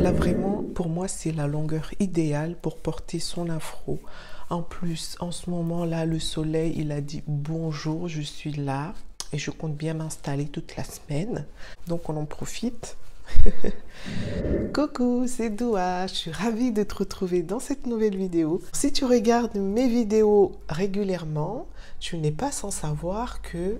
Là, vraiment, pour moi, c'est la longueur idéale pour porter son afro. En plus, en ce moment-là, le soleil, il a dit bonjour, je suis là et je compte bien m'installer toute la semaine. Donc, on en profite. Coucou, c'est Doua, je suis ravie de te retrouver dans cette nouvelle vidéo. Si tu regardes mes vidéos régulièrement, tu n'es pas sans savoir que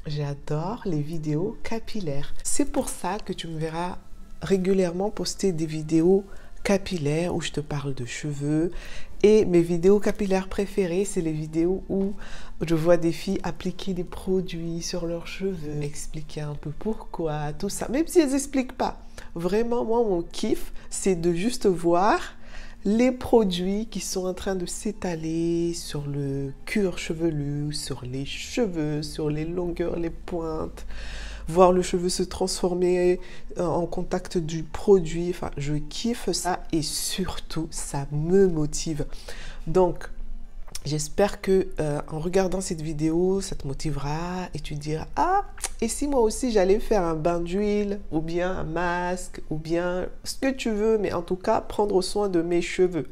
j'adore les vidéos capillaires. C'est pour ça que tu me verras régulièrement poster des vidéos capillaires où je te parle de cheveux. Et mes vidéos capillaires préférées, c'est les vidéos où je vois des filles appliquer des produits sur leurs cheveux, expliquer un peu pourquoi, tout ça. Même si elles n'expliquent pas. Vraiment, moi, mon kiff, c'est de juste voir les produits qui sont en train de s'étaler sur le cuir chevelu, sur les cheveux, sur les longueurs, les pointes. Voir le cheveu se transformer en contact du produit. Enfin, je kiffe ça et surtout, ça me motive. Donc, j'espère que en regardant cette vidéo, ça te motivera et tu te diras « Ah, et si moi aussi j'allais faire un bain d'huile ou bien un masque ou bien ce que tu veux, mais en tout cas, prendre soin de mes cheveux. »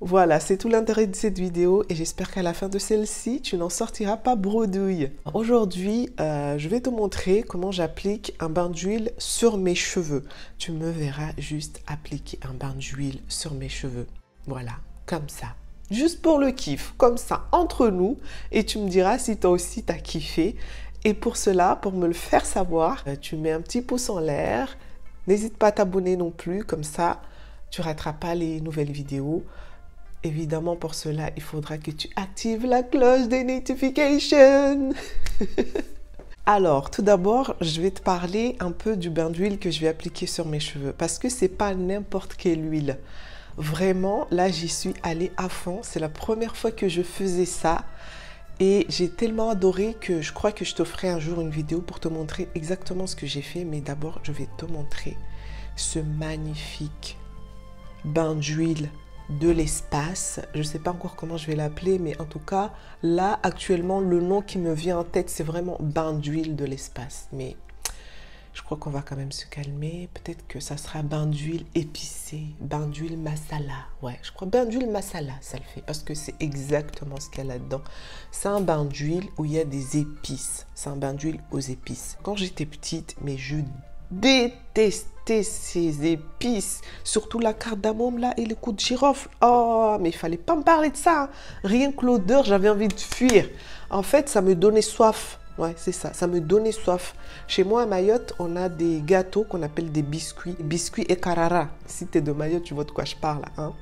Voilà, c'est tout l'intérêt de cette vidéo et j'espère qu'à la fin de celle-ci, tu n'en sortiras pas bredouille. Aujourd'hui, je vais te montrer comment j'applique un bain d'huile sur mes cheveux. Tu me verras juste appliquer un bain d'huile sur mes cheveux. Voilà, comme ça. Juste pour le kiff, comme ça, entre nous. Et tu me diras si toi aussi t'as kiffé. Et pour cela, pour me le faire savoir, tu mets un petit pouce en l'air. N'hésite pas à t'abonner non plus, comme ça, tu ne rateras pas les nouvelles vidéos. Évidemment, pour cela, il faudra que tu actives la cloche des notifications. Alors, tout d'abord, je vais te parler un peu du bain d'huile que je vais appliquer sur mes cheveux. Parce que ce n'est pas n'importe quelle huile. Vraiment, là, j'y suis allée à fond. C'est la première fois que je faisais ça. Et j'ai tellement adoré que je crois que je te ferai un jour une vidéo pour te montrer exactement ce que j'ai fait. Mais d'abord, je vais te montrer ce magnifique bain d'huile de l'espace. Je ne sais pas encore comment je vais l'appeler, mais en tout cas, là, actuellement, le nom qui me vient en tête, c'est vraiment bain d'huile de l'espace. Mais je crois qu'on va quand même se calmer. Peut-être que ça sera bain d'huile épicé, bain d'huile masala. Ouais, je crois bain d'huile masala, ça le fait, parce que c'est exactement ce qu'il y a là-dedans. C'est un bain d'huile où il y a des épices. C'est un bain d'huile aux épices. Quand j'étais petite, mais je détestais ces épices, surtout la cardamome là et le clou de girofle. Oh, mais il fallait pas me parler de ça, hein. Rien que l'odeur, j'avais envie de fuir. En fait, ça me donnait soif. Ouais, c'est ça, ça me donnait soif. Chez moi à Mayotte, on a des gâteaux qu'on appelle des biscuits. Biscuits et carara. Si tu es de Mayotte, tu vois de quoi je parle, hein.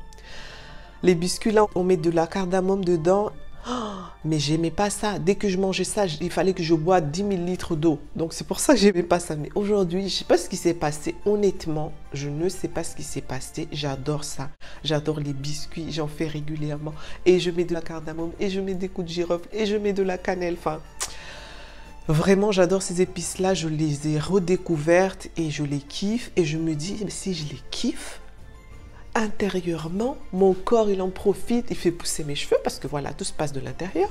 Les biscuits là, on met de la cardamome dedans. Oh, mais j'aimais pas ça. Dès que je mangeais ça, il fallait que je boive 10 000 litres d'eau. Donc c'est pour ça que j'aimais pas ça. Mais aujourd'hui, je sais pas ce qui s'est passé. Honnêtement, je ne sais pas ce qui s'est passé. J'adore ça. J'adore les biscuits. J'en fais régulièrement. Et je mets de la cardamome. Et je mets des coups de girofle. Et je mets de la cannelle. Enfin, vraiment, j'adore ces épices-là. Je les ai redécouvertes et je les kiffe. Et je me dis, mais si je les kiffe, intérieurement, mon corps, il en profite, il fait pousser mes cheveux parce que voilà, tout se passe de l'intérieur.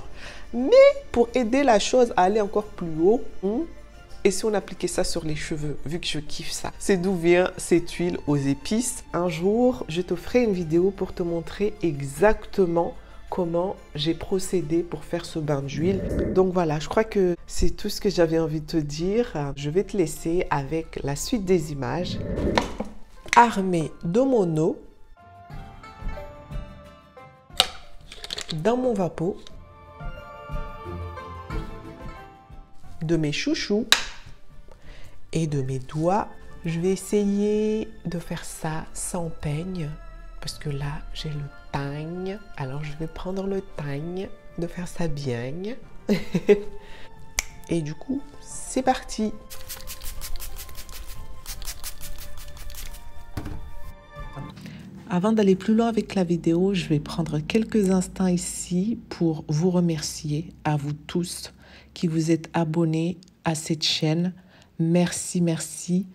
Mais pour aider la chose à aller encore plus haut, et si on appliquait ça sur les cheveux, vu que je kiffe ça, c'est d'où vient cette huile aux épices. Un jour, je te ferai une vidéo pour te montrer exactement comment j'ai procédé pour faire ce bain d'huile. Donc voilà, je crois que c'est tout ce que j'avais envie de te dire. Je vais te laisser avec la suite des images. Armée de mon eau, dans mon vapeau, de mes chouchous et de mes doigts. Je vais essayer de faire ça sans peigne parce que là j'ai le time. Alors je vais prendre le time de faire ça bien. Et du coup, c'est parti. Avant d'aller plus loin avec la vidéo, je vais prendre quelques instants ici pour vous remercier, à vous tous qui vous êtes abonnés à cette chaîne. Merci, merci.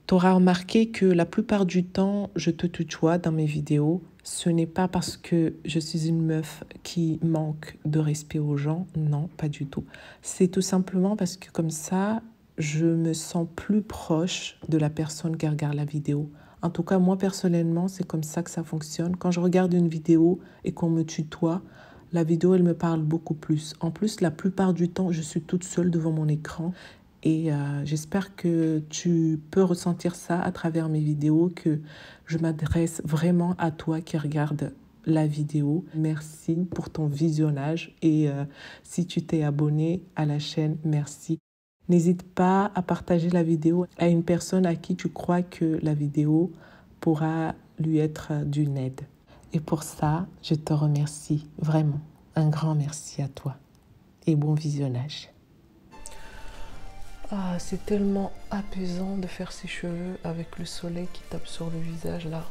Tu auras remarqué que la plupart du temps, je te tutoie dans mes vidéos. Ce n'est pas parce que je suis une meuf qui manque de respect aux gens. Non, pas du tout. C'est tout simplement parce que comme ça, je me sens plus proche de la personne qui regarde la vidéo. En tout cas, moi personnellement, c'est comme ça que ça fonctionne. Quand je regarde une vidéo et qu'on me tutoie, la vidéo, elle me parle beaucoup plus. En plus, la plupart du temps, je suis toute seule devant mon écran. Et j'espère que tu peux ressentir ça à travers mes vidéos, que je m'adresse vraiment à toi qui regarde la vidéo. Merci pour ton visionnage et si tu t'es abonné à la chaîne, merci. N'hésite pas à partager la vidéo à une personne à qui tu crois que la vidéo pourra lui être d'une aide. Et pour ça, je te remercie vraiment. Un grand merci à toi et bon visionnage. Ah, c'est tellement apaisant de faire ses cheveux avec le soleil qui tape sur le visage là.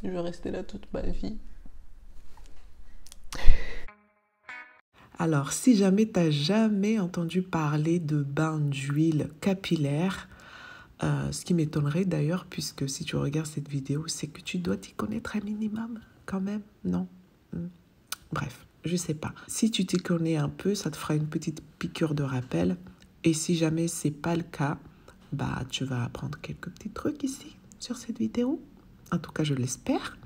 Je vais rester là toute ma vie. Alors, si jamais tu n'as jamais entendu parler de bain d'huile capillaire, ce qui m'étonnerait d'ailleurs, puisque si tu regardes cette vidéo, c'est que tu dois t'y connaître un minimum quand même, non? Bref, je sais pas. Si tu t'y connais un peu, ça te fera une petite piqûre de rappel. Et si jamais c'est pas le cas, bah tu vas apprendre quelques petits trucs ici sur cette vidéo. En tout cas, je l'espère.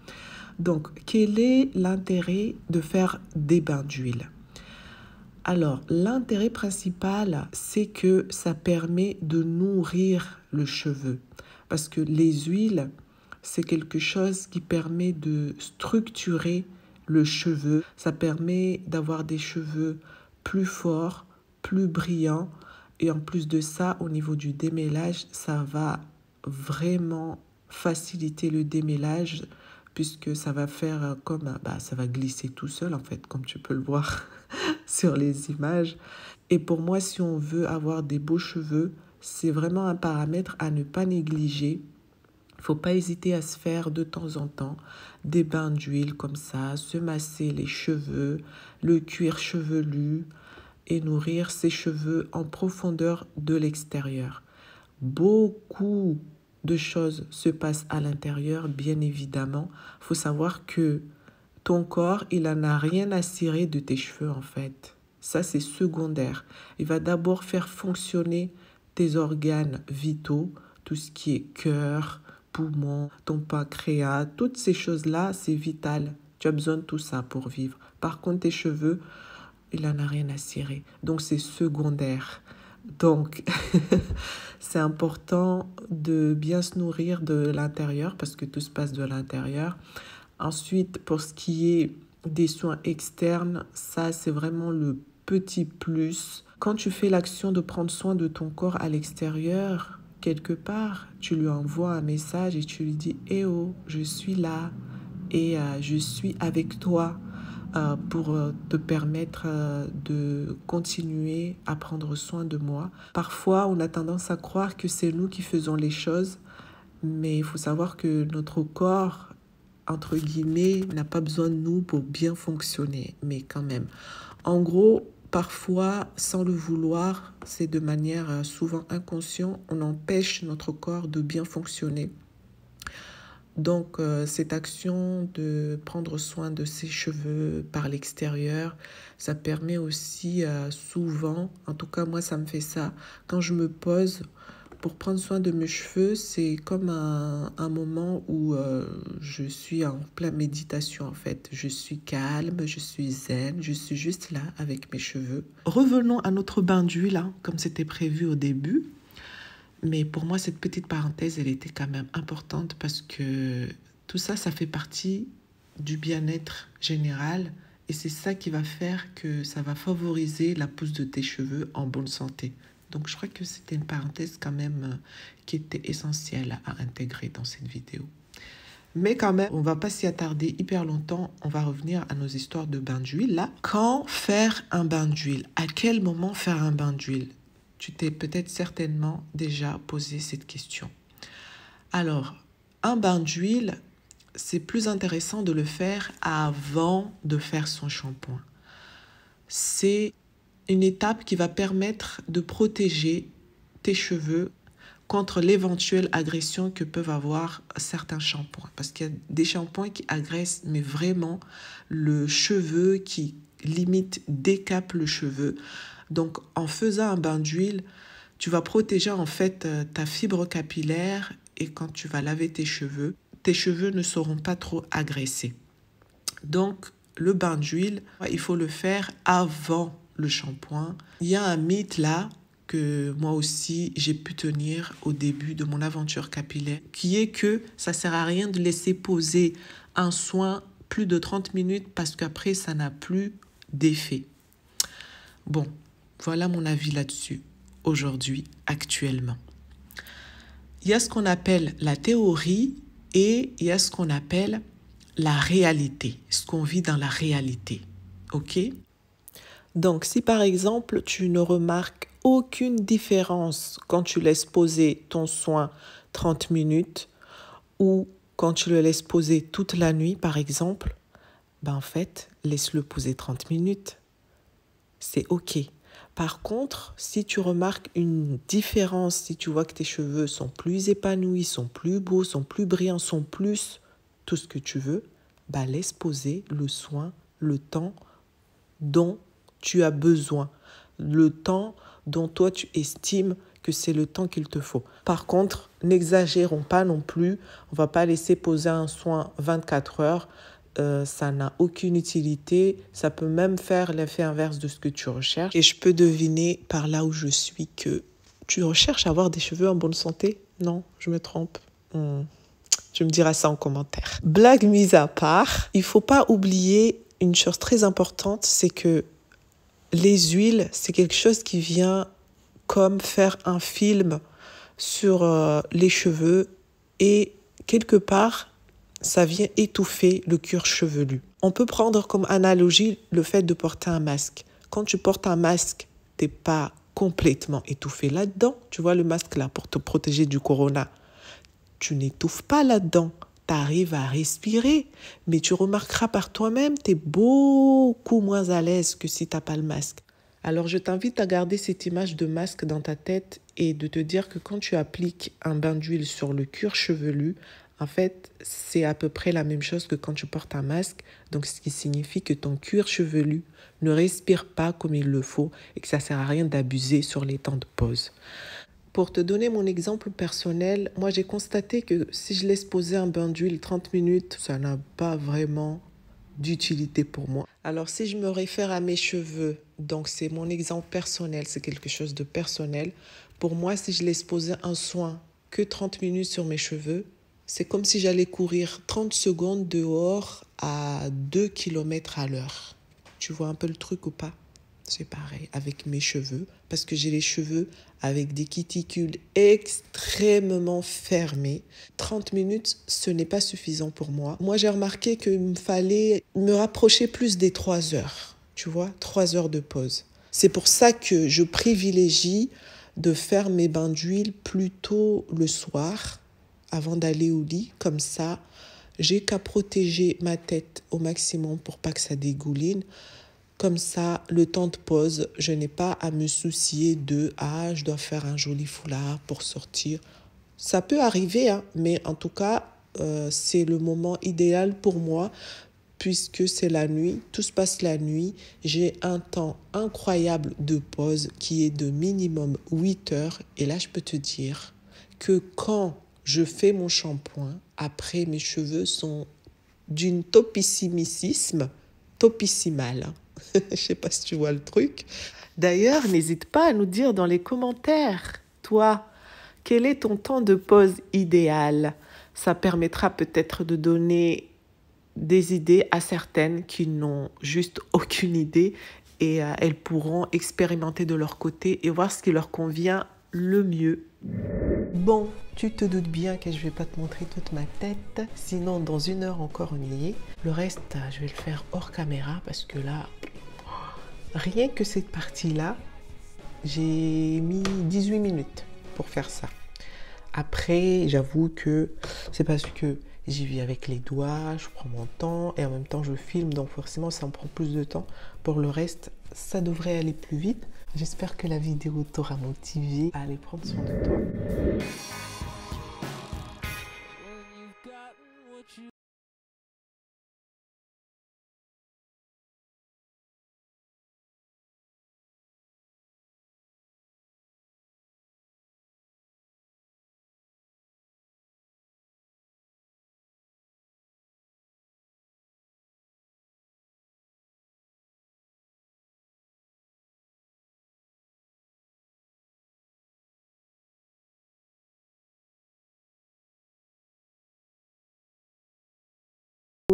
Donc, quel est l'intérêt de faire des bains d'huile? Alors, l'intérêt principal, c'est que ça permet de nourrir le cheveu. Parce que les huiles, c'est quelque chose qui permet de structurer le cheveu. Ça permet d'avoir des cheveux plus forts, plus brillants. Et en plus de ça, au niveau du démêlage, ça va vraiment faciliter le démêlage puisque ça va faire comme, ça va glisser tout seul en fait, comme tu peux le voir sur les images. Et pour moi, si on veut avoir des beaux cheveux, c'est vraiment un paramètre à ne pas négliger. Il ne faut pas hésiter à se faire de temps en temps des bains d'huile comme ça, se masser les cheveux, le cuir chevelu et nourrir ses cheveux en profondeur de l'extérieur. Beaucoup de choses se passent à l'intérieur, bien évidemment. Il faut savoir que ton corps, il n'en a rien à cirer de tes cheveux en fait. Ça, c'est secondaire. Il va d'abord faire fonctionner tes organes vitaux, tout ce qui est cœur, poumons, ton pancréas, toutes ces choses-là, c'est vital. Tu as besoin de tout ça pour vivre. Par contre, tes cheveux, il n'en a rien à cirer. Donc, c'est secondaire. Donc, c'est important de bien se nourrir de l'intérieur parce que tout se passe de l'intérieur. Ensuite, pour ce qui est des soins externes, ça, c'est vraiment le petit plus. Quand tu fais l'action de prendre soin de ton corps à l'extérieur, quelque part, tu lui envoies un message et tu lui dis « Eh oh, je suis là et je suis avec toi ». Pour te permettre de continuer à prendre soin de moi. Parfois, on a tendance à croire que c'est nous qui faisons les choses, mais il faut savoir que notre corps, entre guillemets, n'a pas besoin de nous pour bien fonctionner, mais quand même. En gros, parfois, sans le vouloir, c'est de manière souvent inconsciente, on empêche notre corps de bien fonctionner. Donc, cette action de prendre soin de ses cheveux par l'extérieur, ça permet aussi souvent, en tout cas moi ça me fait ça, quand je me pose pour prendre soin de mes cheveux, c'est comme un moment où je suis en pleine méditation en fait. Je suis calme, je suis zen, je suis juste là avec mes cheveux. Revenons à notre bain d'huile, hein, comme c'était prévu au début. Mais pour moi, cette petite parenthèse, elle était quand même importante parce que tout ça, ça fait partie du bien-être général et c'est ça qui va faire que ça va favoriser la pousse de tes cheveux en bonne santé. Donc, je crois que c'était une parenthèse quand même qui était essentielle à intégrer dans cette vidéo. Mais quand même, on ne va pas s'y attarder hyper longtemps. On va revenir à nos histoires de bain d'huile. Là, quand faire un bain d'huile? À quel moment faire un bain d'huile? Tu t'es peut-être certainement déjà posé cette question. Alors, un bain d'huile, c'est plus intéressant de le faire avant de faire son shampoing. C'est une étape qui va permettre de protéger tes cheveux contre l'éventuelle agression que peuvent avoir certains shampoings. Parce qu'il y a des shampoings qui agressent, mais vraiment le cheveu, qui limite décape le cheveu. Donc, en faisant un bain d'huile, tu vas protéger en fait ta fibre capillaire et quand tu vas laver tes cheveux ne seront pas trop agressés. Donc, le bain d'huile, il faut le faire avant le shampoing. Il y a un mythe là que moi aussi j'ai pu tenir au début de mon aventure capillaire, qui est que ça sert à rien de laisser poser un soin plus de 30 minutes parce qu'après ça n'a plus d'effet. Bon, voilà mon avis là-dessus aujourd'hui, actuellement. Il y a ce qu'on appelle la théorie et il y a ce qu'on appelle la réalité, ce qu'on vit dans la réalité. OK? Donc, si par exemple, tu ne remarques aucune différence quand tu laisses poser ton soin 30 minutes ou quand tu le laisses poser toute la nuit, par exemple, ben en fait, laisse-le poser 30 minutes. C'est OK. Par contre, si tu remarques une différence, si tu vois que tes cheveux sont plus épanouis, sont plus beaux, sont plus brillants, sont plus tout ce que tu veux, bah laisse poser le soin, le temps dont tu as besoin, le temps dont toi tu estimes que c'est le temps qu'il te faut. Par contre, n'exagérons pas non plus, on va pas laisser poser un soin 24 heures, ça n'a aucune utilité, ça peut même faire l'effet inverse de ce que tu recherches. Et je peux deviner par là où je suis que tu recherches à avoir des cheveux en bonne santé? Non, je me trompe. Tu me diras ça en commentaire. Blague mise à part, il faut pas oublier une chose très importante, c'est que les huiles, c'est quelque chose qui vient comme faire un film sur les cheveux et quelque part, ça vient étouffer le cuir chevelu. On peut prendre comme analogie le fait de porter un masque. Quand tu portes un masque, t'es pas complètement étouffé là-dedans. Tu vois le masque là pour te protéger du corona. Tu n'étouffes pas là-dedans. Tu arrives à respirer, mais tu remarqueras par toi-même, tu es beaucoup moins à l'aise que si tu n'as pas le masque. Alors je t'invite à garder cette image de masque dans ta tête et de te dire que quand tu appliques un bain d'huile sur le cuir chevelu, en fait, c'est à peu près la même chose que quand tu portes un masque. Donc, ce qui signifie que ton cuir chevelu ne respire pas comme il le faut et que ça ne sert à rien d'abuser sur les temps de pause. Pour te donner mon exemple personnel, moi j'ai constaté que si je laisse poser un bain d'huile 30 minutes, ça n'a pas vraiment d'utilité pour moi. Alors si je me réfère à mes cheveux, donc c'est mon exemple personnel, c'est quelque chose de personnel. Pour moi, si je laisse poser un soin que 30 minutes sur mes cheveux, c'est comme si j'allais courir 30 secondes dehors à 2 km à l'heure. Tu vois un peu le truc ou pas? C'est pareil avec mes cheveux, parce que j'ai les cheveux avec des cuticules extrêmement fermées. 30 minutes, ce n'est pas suffisant pour moi. Moi, j'ai remarqué qu'il me fallait me rapprocher plus des 3 heures. Tu vois, 3 heures de pause. C'est pour ça que je privilégie de faire mes bains d'huile plutôt le soir, avant d'aller au lit. Comme ça, j'ai qu'à protéger ma tête au maximum pour pas que ça dégouline. Comme ça, le temps de pause, je n'ai pas à me soucier de « Ah, je dois faire un joli foulard pour sortir ». Ça peut arriver, hein, mais en tout cas, c'est le moment idéal pour moi puisque c'est la nuit, tout se passe la nuit. J'ai un temps incroyable de pause qui est de minimum 8 heures. Et là, je peux te dire que quand je fais mon shampoing, après, mes cheveux sont d'une topissimicisme, topissimal. Je ne sais pas si tu vois le truc. D'ailleurs, n'hésite pas à nous dire dans les commentaires, toi, quel est ton temps de pause idéal? Ça permettra peut-être de donner des idées à certaines qui n'ont juste aucune idée et elles pourront expérimenter de leur côté et voir ce qui leur convient le mieux. Bon, tu te doutes bien que je ne vais pas te montrer toute ma tête, sinon dans 1 heure encore on y est. Le reste, je vais le faire hors caméra parce que là, rien que cette partie-là, j'ai mis 18 minutes pour faire ça. Après, j'avoue que c'est parce que j'y vais avec les doigts, je prends mon temps et en même temps je filme, donc forcément ça me prend plus de temps. Pour le reste, ça devrait aller plus vite. J'espère que la vidéo t'aura motivé à aller prendre soin de toi.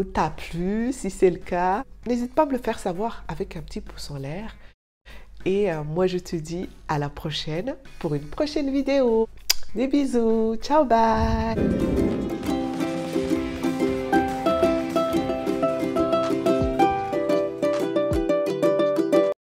vidéo t'a plu. Si c'est le cas, n'hésite pas à me le faire savoir avec un petit pouce en l'air. Et moi, je te dis à la prochaine pour une prochaine vidéo. Des bisous. Ciao, bye.